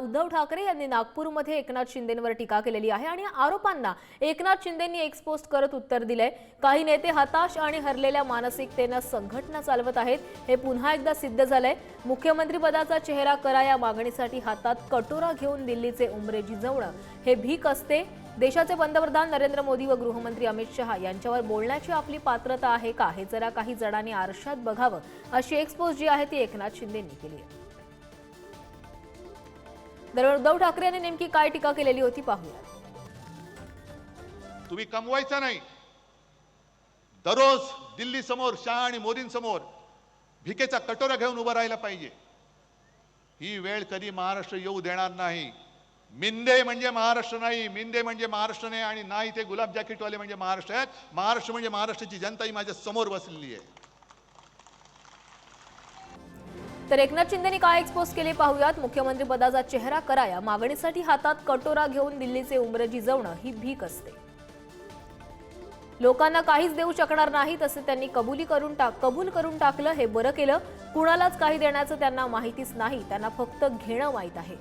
उद्धव ठाकरे यांनी नागपूरमध्ये एकनाथ शिंदेंवर टीका केलेली आहे आणि आरोपांना एकनाथ शिंदेंनी एक्सपोज करत उत्तर दिलंय। काही नेते हताश आणि हरलेल्या मानसिकतेने संघटना चालवत आहेत, हे पुन्हा एकदा सिद्ध झालंय। मुख्यमंत्री पदाचा चेहरा करा या मागणीसाठी हातात कटोरा घेऊन दिल्लीचे उंबरे झिजवणं हे भीक असते। देशाचे पंतप्रधान नरेंद्र मोदी व गृहमंत्री अमित शहा यांच्यावर बोलण्याची आपली पात्रता आहे का, हे जरा काही जणांनी आरशात बघावं, अशी एक्सपोज जी आहे ती एकनाथ शिंदेंनी केली आहे। दरम्यान उद्धव ठाकरे यांनी नेमकी काय टीका केलेली होती पाहूया। तुम्ही कमवायचा नाही, दररोज दिल्ली समोर शहा आणि मोदींसमोर भिकेचा कटोरा घेऊन उभं राहायला पाहिजे। ही वेळ कधी महाराष्ट्र येऊ देणार नाही। मिंदे म्हणजे महाराष्ट्र नाही, मिंदे म्हणजे महाराष्ट्र नाही आणि नाही ते गुलाब जॅकेटवाले म्हणजे महाराष्ट्र आहेत। महाराष्ट्र म्हणजे महाराष्ट्राची जनता ही माझ्या समोर बसलेली आहे। तर एकनाथ शिंदेंनी काय एक्सपोज केले पाहूयात। मुख्यमंत्री पदाचा चेहरा करा या मागणीसाठी हातात कटोरा घेऊन दिल्लीचे उंबरे झिजवणं ही भीक असते। लोकांना काहीच देऊ शकणार नाही तसे त्यांनी कबूल करून टाकलं, हे बरं केलं। कुणालाच काही देण्याचं त्यांना माहितीच नाही, त्यांना फक्त घेणं माहित आहे।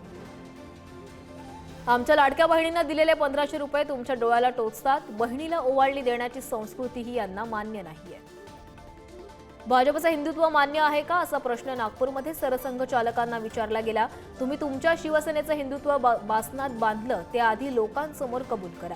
आमच्या लाडक्या बहिणींना दिलेले 1500 रुपये तुमच्या डोळ्याला टोचतात, बहिणीला ओवाळणी देण्याची संस्कृती ही यांना मान्य नाहीये। भाजपचं हिंदुत्व मान्य आहे का, असा प्रश्न नागपूरमध्ये सरसंघचालकांना विचारला गेला। तुम्ही तुमच्या शिवसेनेचं हिंदुत्व बासनात बांधलं ते आधी लोकांसमोर कबूल करा।